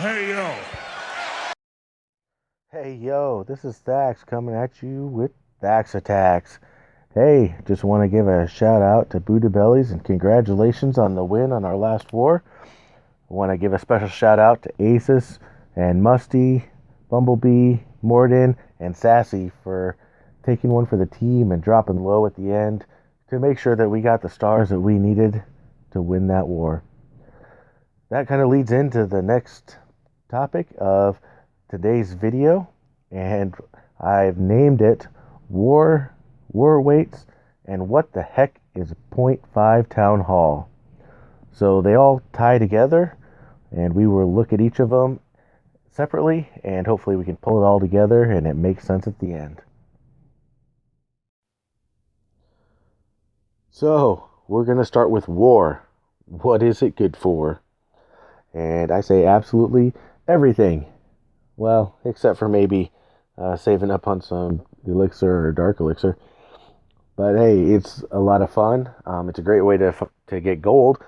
Hey yo. Hey yo, this is Thax coming at you with Thax Attacks. Hey, just want to give a shout out to Buddha Bellies and congratulations on the win on our last war. I want to give a special shout out to Asus and Musty, Bumblebee, Morden, and Sassy for taking one for the team and dropping low at the end to make sure that we got the stars that we needed to win that war. That kind of leads into the next topic of today's video, and I've named it War Weights and What the Heck is .5 Town Hall. So they all tie together, and we will look at each of them separately, and hopefully we can pull it all together and it makes sense at the end. So we're going to start with war. What is it good for? And I say absolutely everything. Well, except for maybe saving up on some elixir or dark elixir. But hey, it's a lot of fun. It's a great way to get gold,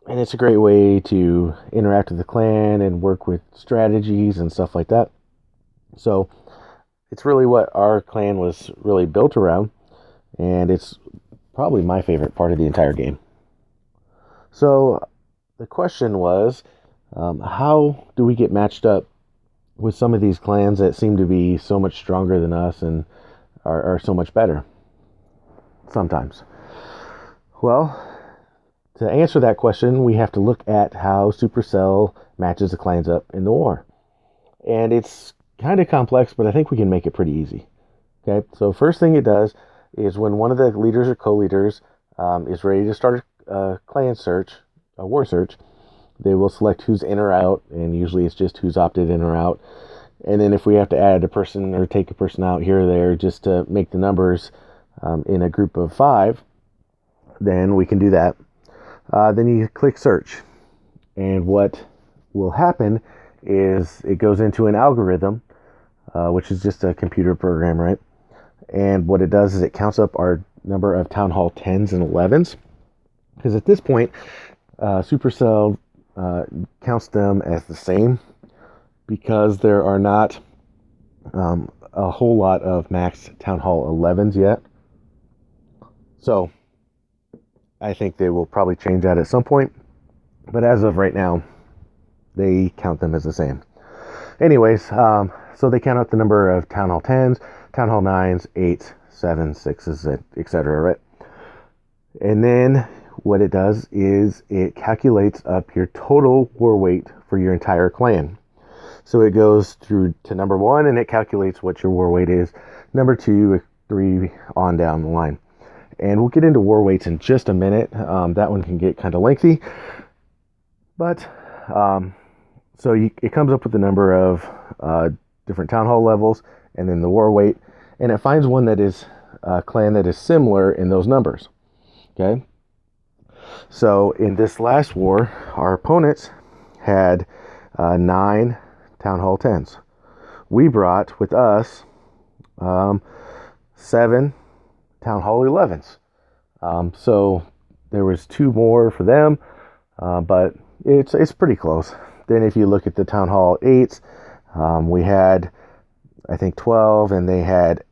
and it's a great way to interact with the clan and work with strategies and stuff like that. So it's really what our clan was really built around, and it's probably my favorite part of the entire game. So the question was, how do we get matched up with some of these clans that seem to be so much stronger than us and are so much better sometimes? Well, to answer that question, we have to look at how Supercell matches the clans up in the war. And it's kind of complex, but I think we can make it pretty easy. Okay, so first thing it does is when one of the leaders or co-leaders is ready to start a clan search, a war search, they will select who's in or out, and usually it's just who's opted in or out. And then if we have to add a person or take a person out here or there just to make the numbers in a group of 5, then we can do that. Then you click search. And what will happen is it goes into an algorithm, which is just a computer program, right? And what it does is it counts up our number of Town Hall 10s and 11s. Because at this point, Supercell counts them as the same because there are not a whole lot of max Town Hall 11s yet. So I think they will probably change that at some point. But as of right now, they count them as the same. Anyways, so they count out the number of Town Hall 10s, Town Hall 9s, 8s, 7s, 6s, etc., right? And then what it does is it calculates up your total war weight for your entire clan. So it goes through to number 1 and it calculates what your war weight is. Number 2, 3, on down the line. And we'll get into war weights in just a minute. That one can get kind of lengthy. But it comes up with the number of different town hall levels and then the war weight. And it finds one that is a clan that is similar in those numbers. Okay. So in this last war, our opponents had 9 Town Hall 10s. We brought with us 7 Town Hall 11s. So there was 2 more for them, but it's pretty close. Then if you look at the Town Hall 8s, we had, I think, 12, and they had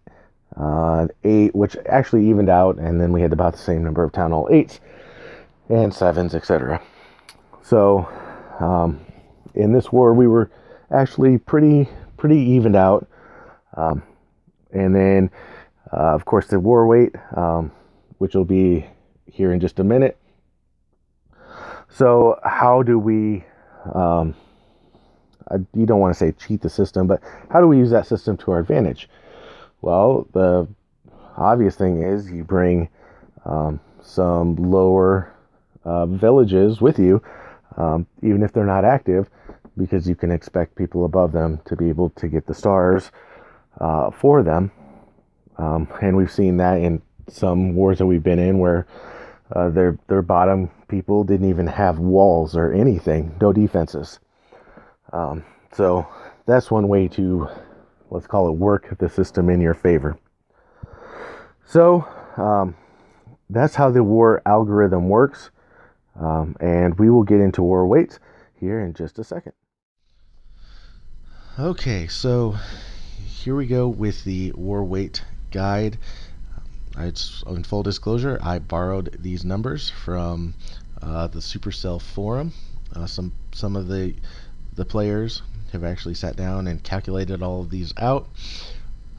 8, which actually evened out, and then we had about the same number of Town Hall 8s and 7s, etc. So in this war, we were actually pretty evened out. And then, of course, the war weight, which will be here in just a minute. So how do we, you don't want to say cheat the system, but how do we use that system to our advantage? Well, the obvious thing is you bring some lower villages with you, even if they're not active, because you can expect people above them to be able to get the stars for them. And we've seen that in some wars that we've been in where their bottom people didn't even have walls or anything, no defenses. So that's one way to, let's call it, work the system in your favor. So that's how the war algorithm works. And we will get into war weights here in just a second. Okay, so here we go with the war weight guide. It's in full disclosure, I borrowed these numbers from the Supercell forum. Some of the players have actually sat down and calculated all of these out,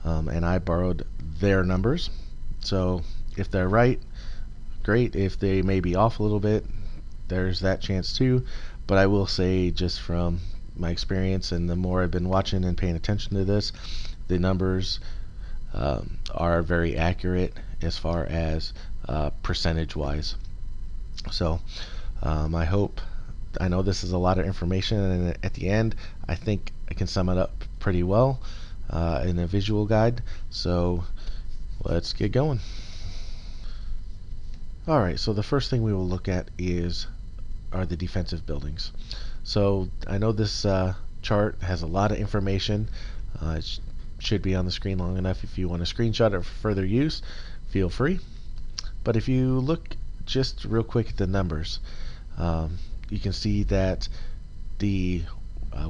and I borrowed their numbers. So if they're right, great. If they may be off a little bit, there's that chance too. But I will say, just from my experience and the more I've been watching and paying attention to this, the numbers are very accurate as far as percentage wise. So I know this is a lot of information, and at the end I think I can sum it up pretty well in a visual guide. So let's get going. Alright, so the first thing we will look at are the defensive buildings. So I know this chart has a lot of information. It should be on the screen long enough. If you want to screenshot it for further use, feel free. But if you look just real quick at the numbers, you can see that the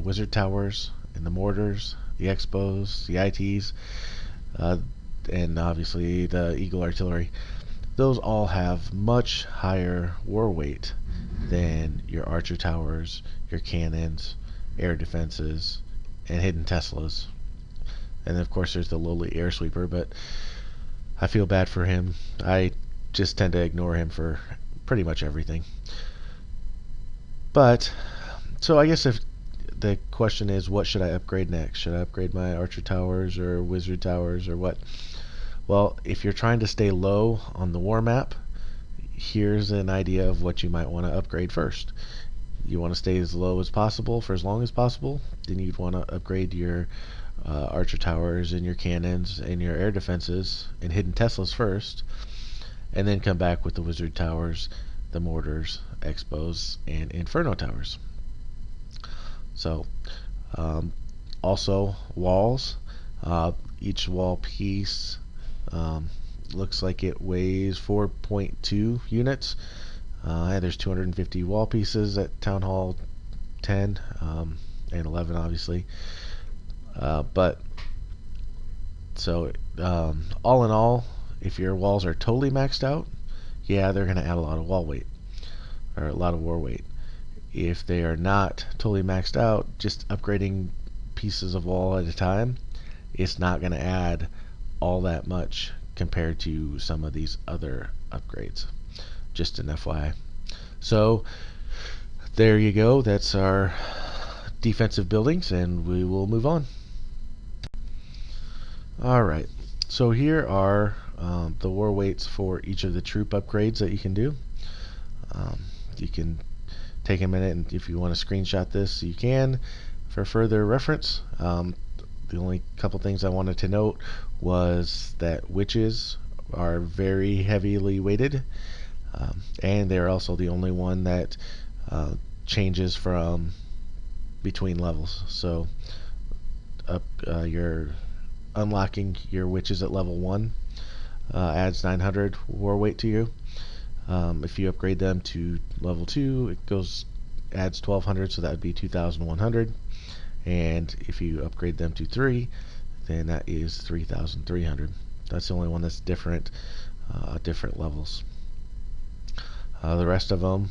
wizard towers and the mortars, the expos, the ITs, and obviously the eagle artillery, those all have much higher war weight than your archer towers, your cannons, air defenses, and hidden Teslas. And of course there's the lowly air sweeper, but I feel bad for him. I just tend to ignore him for pretty much everything. But so I guess if the question is, what should I upgrade next? Should I upgrade my archer towers or wizard towers or what? Well, if you're trying to stay low on the war map, here's an idea of what you might want to upgrade first. You want to stay as low as possible for as long as possible, then you'd want to upgrade your archer towers and your cannons and your air defenses and hidden Teslas first, and then come back with the wizard towers, the mortars, expos, and inferno towers. So also walls. Each wall piece looks like it weighs 4.2 units. And there's 250 wall pieces at Town Hall 10 and 11, obviously. But so all in all, if your walls are totally maxed out, yeah, they're going to add a lot of wall weight or a lot of war weight. If they are not totally maxed out, just upgrading pieces of wall at a time, it's not going to add all that much compared to some of these other upgrades. Just an FYI. So there you go. That's our defensive buildings, and we will move on. Alright, so here are the war weights for each of the troop upgrades that you can do. You can take a minute, and if you want to screenshot this, you can for further reference. The only couple things I wanted to note was that witches are very heavily weighted, and they're also the only one that changes from between levels. So you're unlocking your witches at level 1 adds 900 war weight to you. If you upgrade them to level 2, it adds 1200, so that would be 2100. And if you upgrade them to 3, then that is 3300. That's the only one that's different levels. The rest of them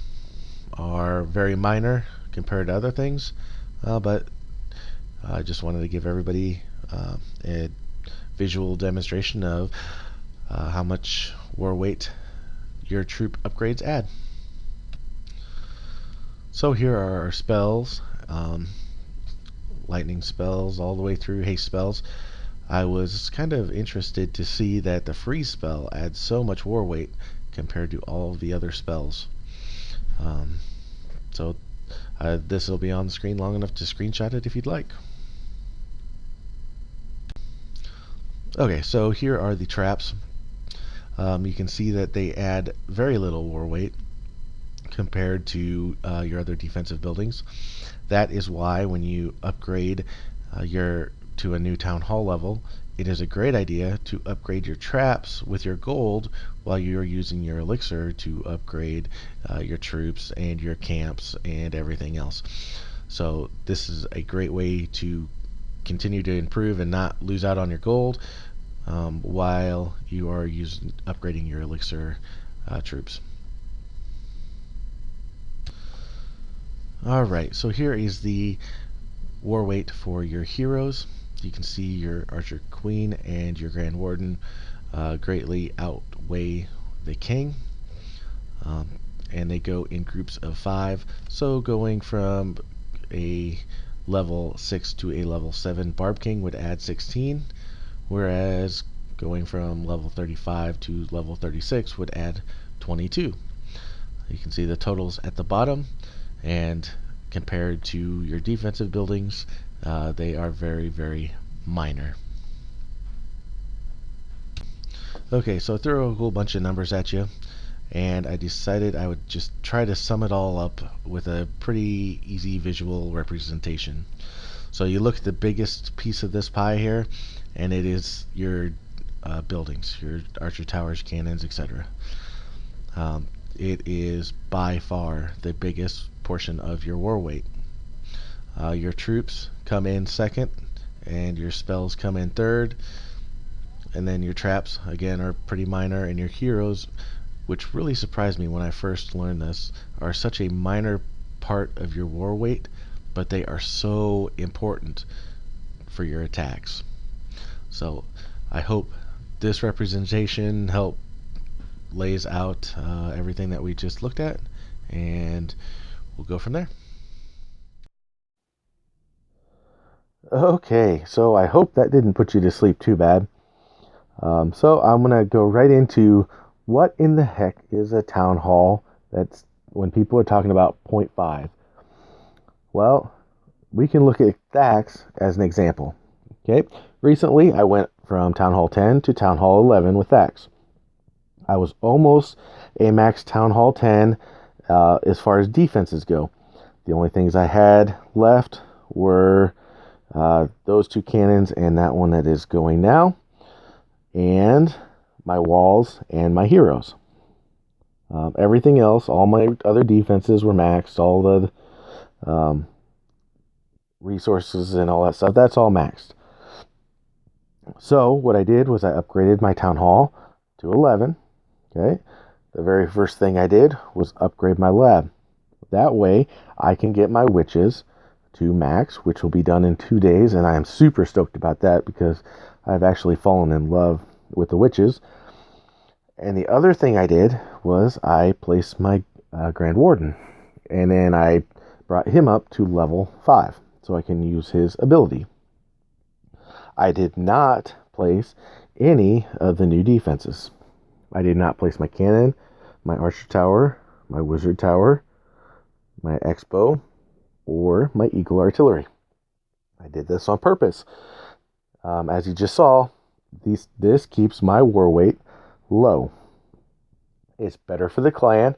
are very minor compared to other things, but I just wanted to give everybody a visual demonstration of how much war weight your troop upgrades add. So here are our spells. Lightning spells all the way through haste spells. I was kind of interested to see that the freeze spell adds so much war weight compared to all of the other spells. So this will be on the screen long enough to screenshot it if you'd like. Okay, so here are the traps. You can see that they add very little war weight compared to your other defensive buildings. That is why when you upgrade to a new town hall level, it is a great idea to upgrade your traps with your gold while you're using your elixir to upgrade your troops and your camps and everything else. So this is a great way to continue to improve and not lose out on your gold while you are upgrading your elixir troops. Alright, so here is the war weight for your heroes. You can see your Archer Queen and your Grand Warden greatly outweigh the King. And they go in groups of 5. So going from a level 6 to a level 7 Barb King would add 16, whereas going from level 35 to level 36 would add 22. You can see the totals at the bottom, and compared to your defensive buildings, they are very, very minor. Okay, so I threw a whole bunch of numbers at you, and I decided I would just try to sum it all up with a pretty easy visual representation. So you look at the biggest piece of this pie here, and it is your buildings, your archer towers, cannons, etc. It is by far the biggest portion of your war weight. Your troops come in second, and your spells come in third, and then your traps again are pretty minor, and your heroes, which really surprised me when I first learned this, are such a minor part of your war weight, but they are so important for your attacks. So I hope this representation lays out everything that we just looked at, and we'll go from there. Okay, so I hope that didn't put you to sleep too bad. So I'm going to go right into what in the heck is a town hall. That's when people are talking about 0.5. Well, we can look at Thax as an example. Okay, recently I went from Town Hall 10 to Town Hall 11 with Thax. I was almost a max Town Hall 10 as far as defenses go. The only things I had left were those 2 cannons and that one that is going now, and my walls and my heroes. Everything else, all my other defenses were maxed, all the resources and all that stuff, that's all maxed. So what I did was I upgraded my Town Hall to 11. Okay, the very first thing I did was upgrade my lab. That way I can get my witches to max, which will be done in 2 days, and I am super stoked about that because I've actually fallen in love with the witches. And the other thing I did was I placed my Grand Warden, and then I brought him up to level 5 so I can use his ability. I did not place any of the new defenses. I did not place my cannon, my archer tower, my wizard tower, my X-bow, or my eagle artillery. I did this on purpose. As you just saw, this keeps my war weight low. It's better for the clan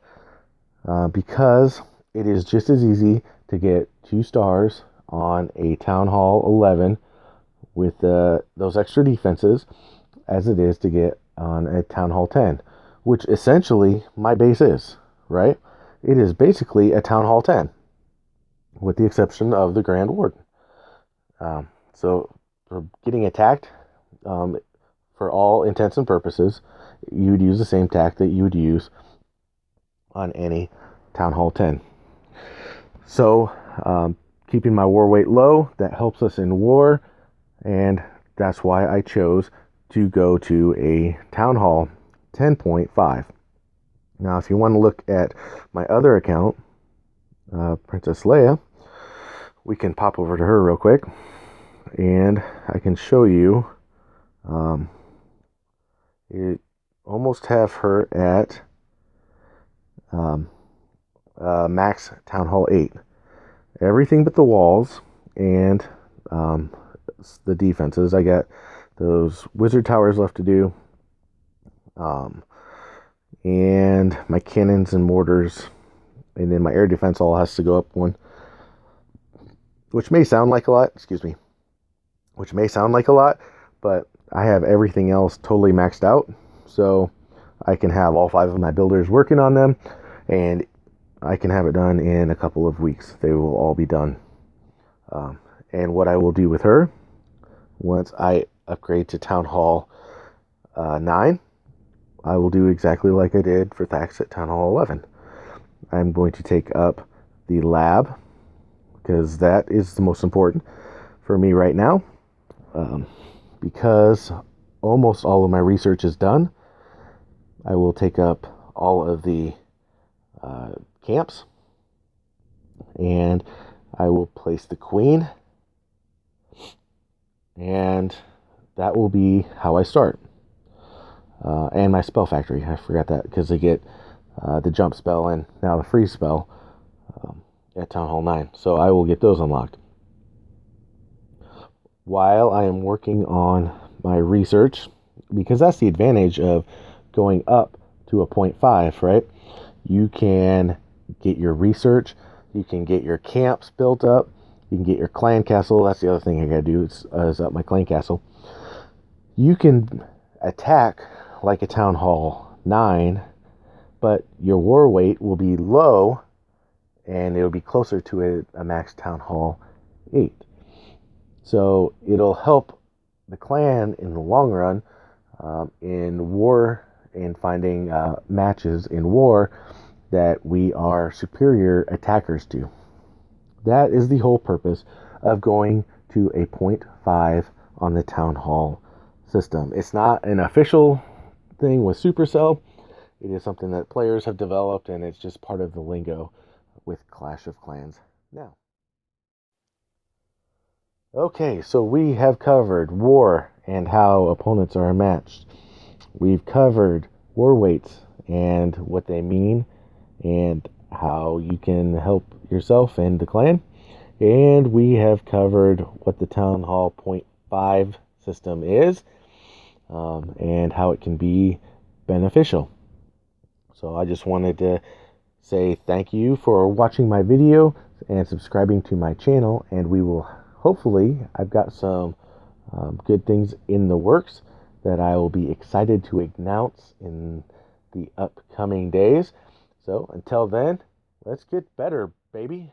because it is just as easy to get 2 stars on a Town Hall 11 with those extra defenses as it is to get on a Town Hall 10, which essentially my base is, right? It is basically a Town Hall 10 with the exception of the Grand Warden. So for getting attacked, for all intents and purposes, you would use the same tack that you would use on any Town Hall 10. So keeping my war weight low, that helps us in war, and that's why I chose to go to a Town Hall 10.5. Now, if you want to look at my other account, Princess Leia, we can pop over to her real quick, and I can show you it almost have her at max Town Hall 8. Everything but the walls and the defenses. I got those wizard towers left to do, and my cannons and mortars, and then my air defense all has to go up one, which may sound like a lot, but I have everything else totally maxed out, so I can have all 5 of my builders working on them, and I can have it done in a couple of weeks. They will all be done. And what I will do with her once I upgrade to Town Hall 9, I will do exactly like I did for Thax at Town Hall 11. I'm going to take up the lab, because that is the most important for me right now. Because almost all of my research is done, I will take up all of the camps, and I will place the queen, and that will be how I start. And my spell factory, I forgot that, because I get the jump spell and now the freeze spell at Town Hall 9. So I will get those unlocked. While I am working on my research, because that's the advantage of going up to a 0.5, right? You can get your research, you can get your camps built up, you can get your clan castle. That's the other thing I gotta do is up my clan castle. You can attack like a Town Hall 9, but your war weight will be low, and it'll be closer to a max Town Hall 8. So it'll help the clan in the long run in war, and finding matches in war that we are superior attackers to. That is the whole purpose of going to a 0.5 on the Town Hall system. It's not an official thing with Supercell. It is something that players have developed, and it's just part of the lingo with Clash of Clans now. Okay, so we have covered war and how opponents are matched. We've covered war weights and what they mean, and how you can help yourself and the clan. And we have covered what the Town Hall 0.5 system is, and how it can be beneficial. So I just wanted to say thank you for watching my video and subscribing to my channel, and we will hopefully, I've got some good things in the works that I will be excited to announce in the upcoming days. So until then, let's get better, baby.